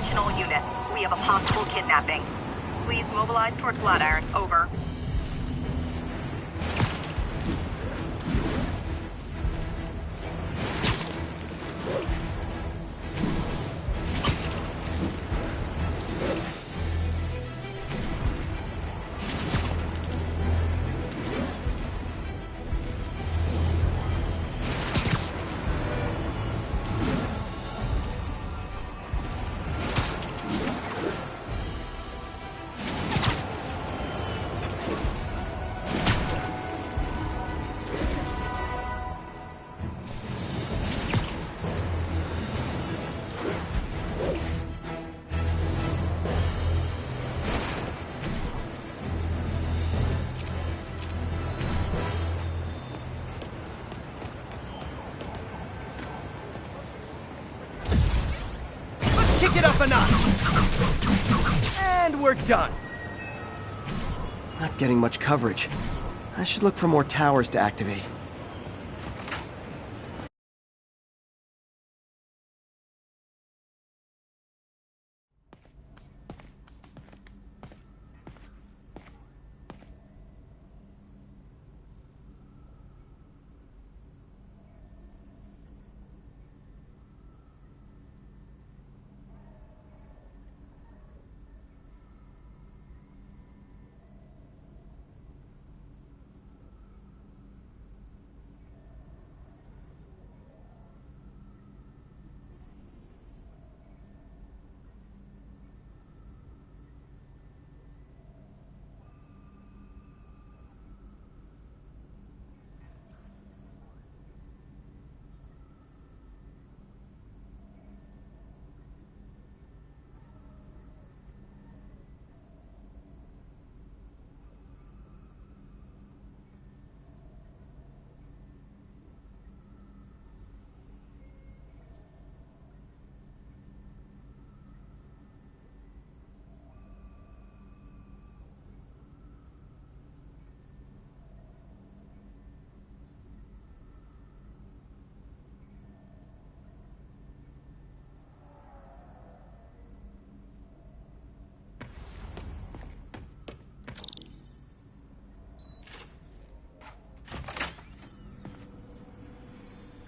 Operational unit. We have a possible kidnapping. Please mobilize towards Flatiron. Over. Kick it up a notch! And we're done! Not getting much coverage. I should look for more towers to activate.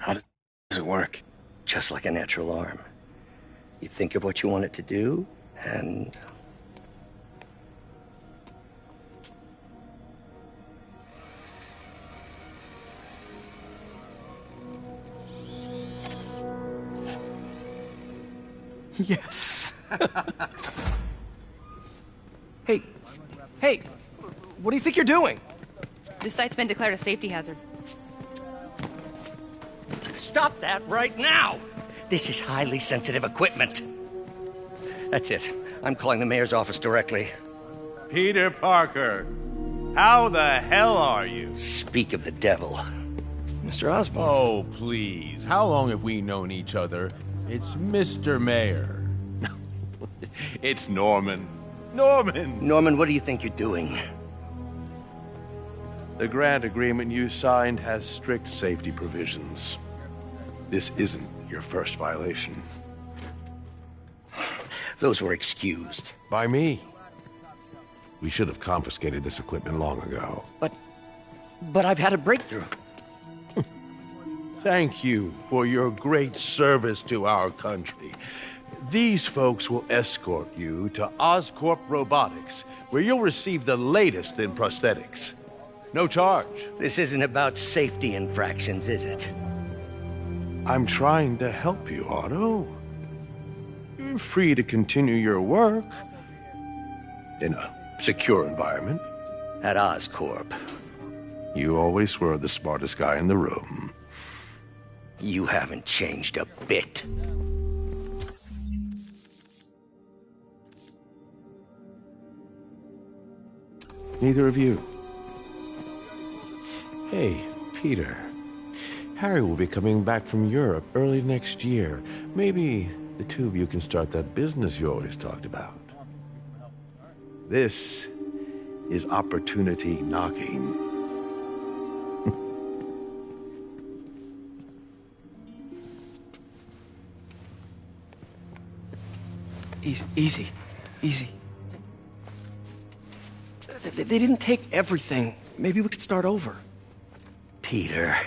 How does it work? Just like a natural arm. You think of what you want it to do, and... Yes! Hey! Hey! What do you think you're doing? This site's been declared a safety hazard. Stop that right now! This is highly sensitive equipment. That's it. I'm calling the mayor's office directly. Peter Parker, how the hell are you? Speak of the devil. Mr. Osborn. Oh, please. How long have we known each other? It's Mr. Mayor. It's Norman. Norman! Norman, what do you think you're doing? The grant agreement you signed has strict safety provisions. This isn't your first violation. Those were excused. By me. We should have confiscated this equipment long ago. But I've had a breakthrough. Thank you for your great service to our country. These folks will escort you to Oscorp Robotics, where you'll receive the latest in prosthetics. No charge. This isn't about safety infractions, is it? I'm trying to help you, Otto. You're free to continue your work in a secure environment. At Oscorp. You always were the smartest guy in the room. You haven't changed a bit. Neither of you. Hey, Peter. Harry will be coming back from Europe early next year. Maybe the two of you can start that business you always talked about. This is opportunity knocking. Easy. They didn't take everything. Maybe we could start over. Peter,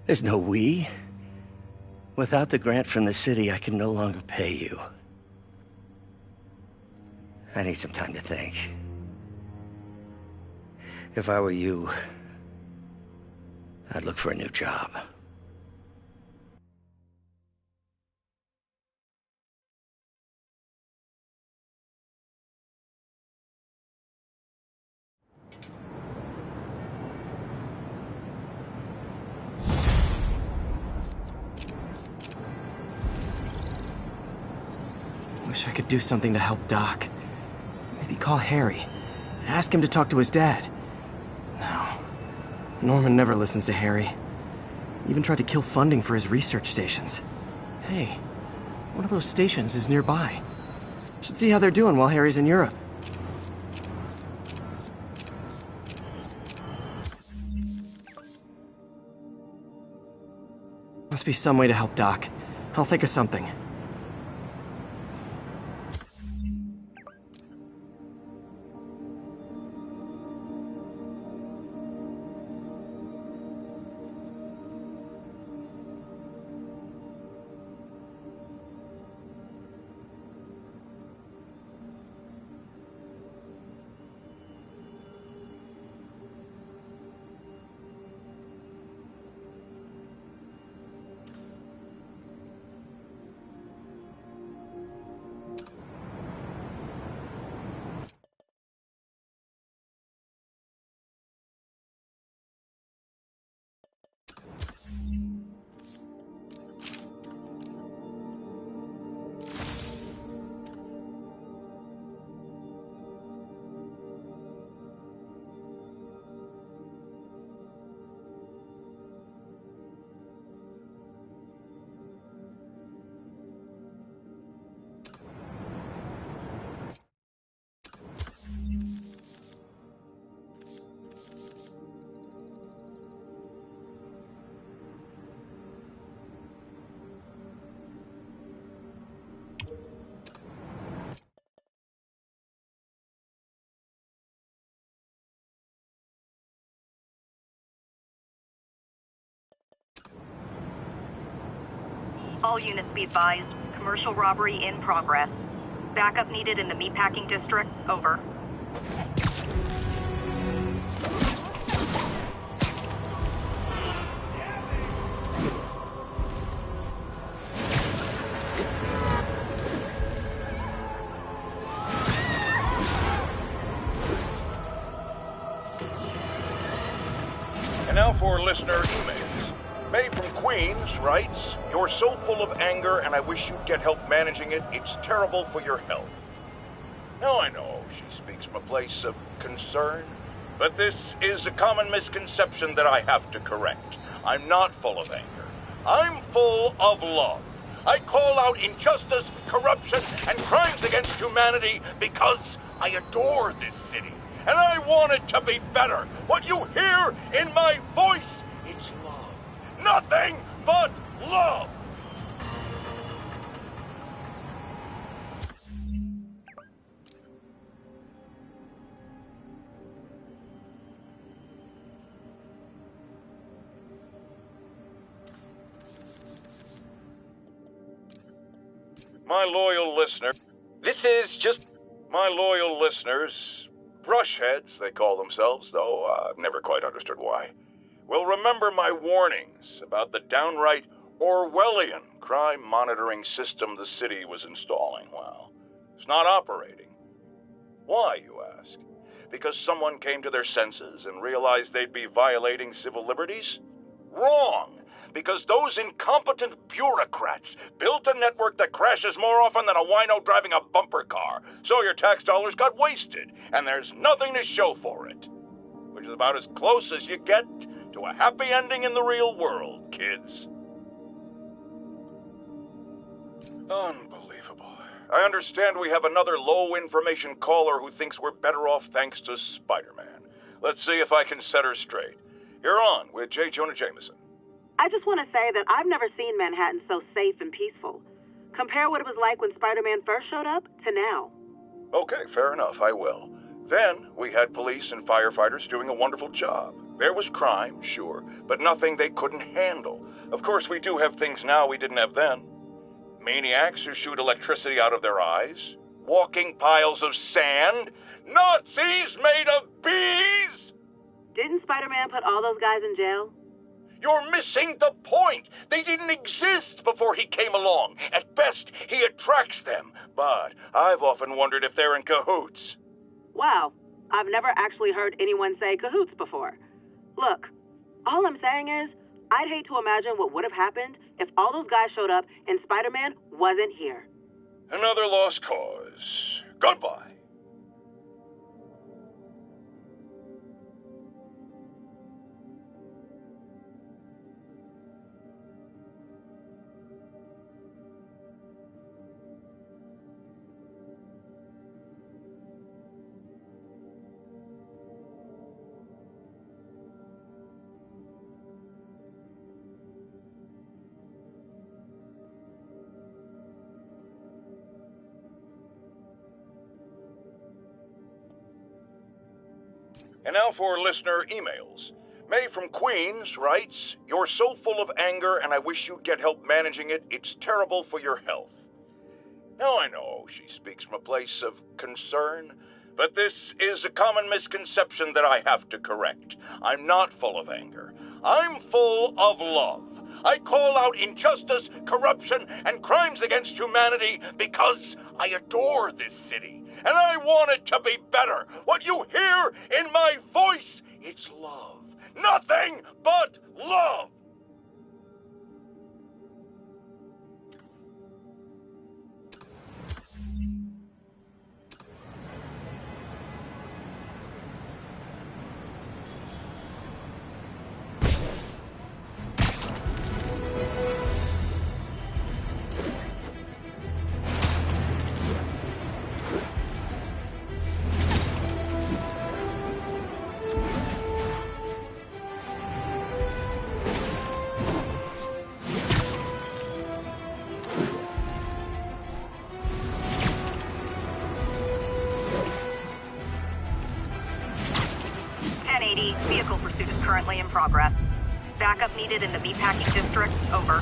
there's no we. Without the grant from the city, I can no longer pay you. I need some time to think. If I were you, I'd look for a new job. Wish I could do something to help Doc. Maybe call Harry. Ask him to talk to his dad. No. Norman never listens to Harry. Even tried to kill funding for his research stations. Hey, one of those stations is nearby. Should see how they're doing while Harry's in Europe. Must be some way to help Doc. I'll think of something. All units be advised. Commercial robbery in progress. Backup needed in the meatpacking district. Over. And now for listener emails. May from Queens writes, "You're so full of anger and I wish you'd get help managing it. It's terrible for your health." Now I know she speaks from a place of concern, but this is a common misconception that I have to correct. I'm not full of anger. I'm full of love. I call out injustice, corruption, and crimes against humanity because I adore this city. And I want it to be better. What you hear in my voice, it's love. Nothing but love! My loyal listener, this is just my loyal listeners, brushheads they call themselves, though I've never quite understood why, will remember my warnings about the downright Orwellian crime monitoring system the city was installing. Well, it's not operating. Why, you ask? Because someone came to their senses and realized they'd be violating civil liberties? Wrong! Because those incompetent bureaucrats built a network that crashes more often than a wino driving a bumper car. So your tax dollars got wasted, and there's nothing to show for it. Which is about as close as you get to a happy ending in the real world, kids. Unbelievable. I understand we have another low-information caller who thinks we're better off thanks to Spider-Man. Let's see if I can set her straight. You're on with J. Jonah Jameson. I just want to say that I've never seen Manhattan so safe and peaceful. Compare what it was like when Spider-Man first showed up to now. Okay, fair enough, I will. Then, we had police and firefighters doing a wonderful job. There was crime, sure, but nothing they couldn't handle. Of course, we do have things now we didn't have then. Maniacs who shoot electricity out of their eyes. Walking piles of sand. Nazis made of bees! Didn't Spider-Man put all those guys in jail? You're missing the point. They didn't exist before he came along. At best, he attracts them. But I've often wondered if they're in cahoots. Wow, I've never actually heard anyone say cahoots before. Look, all I'm saying is, I'd hate to imagine what would have happened if all those guys showed up and Spider-Man wasn't here. Another lost cause. Goodbye. And now for listener emails. May from Queens writes, "You're so full of anger and I wish you'd get help managing it. It's terrible for your health." Now I know she speaks from a place of concern, but this is a common misconception that I have to correct. I'm not full of anger. I'm full of love. I call out injustice, corruption, and crimes against humanity because I adore this city. And I want it to be better. What you hear in my voice, it's love. Nothing but love. Vehicle pursuit is currently in progress. Backup needed in the meatpacking district. Over.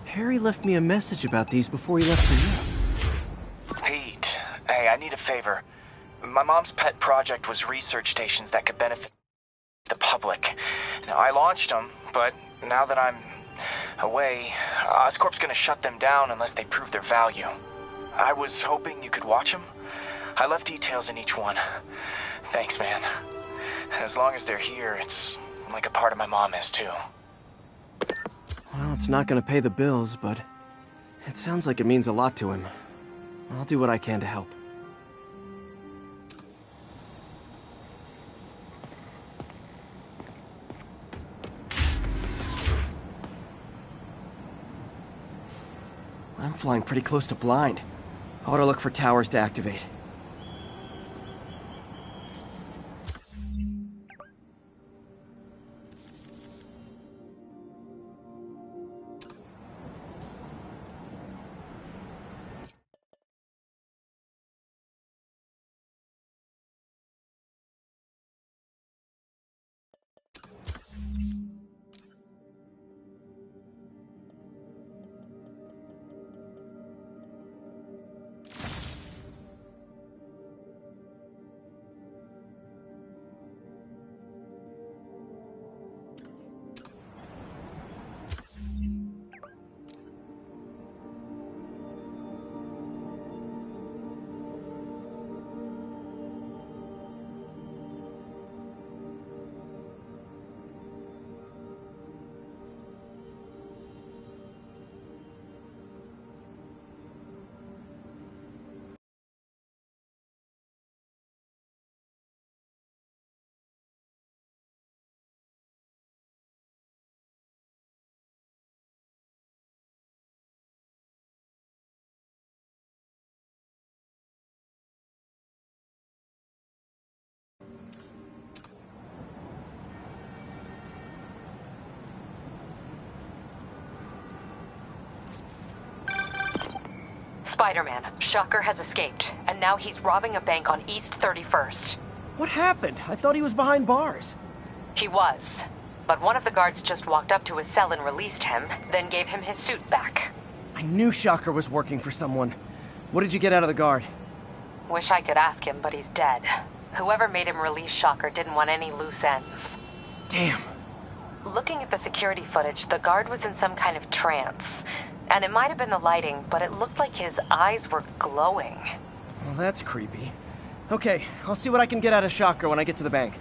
Harry left me a message about these before he left for you. Pete, hey, I need a favor. My mom's pet project was research stations that could benefit the public. Now, I launched them, but now that I'm away, Oscorp's gonna shut them down unless they prove their value. I was hoping you could watch them. I left details in each one. Thanks, man. As long as they're here, it's like a part of my mom is, too. Well, it's not gonna pay the bills, but it sounds like it means a lot to him. I'll do what I can to help. I'm flying pretty close to blind. I ought to look for towers to activate. Spider-Man, Shocker has escaped, and now he's robbing a bank on East 31st. What happened? I thought he was behind bars. He was, but one of the guards just walked up to his cell and released him, then gave him his suit back. I knew Shocker was working for someone. What did you get out of the guard? Wish I could ask him, but he's dead. Whoever made him release Shocker didn't want any loose ends. Damn. Looking at the security footage, the guard was in some kind of trance. And it might have been the lighting, but it looked like his eyes were glowing. Well, that's creepy. Okay, I'll see what I can get out of Shocker when I get to the bank.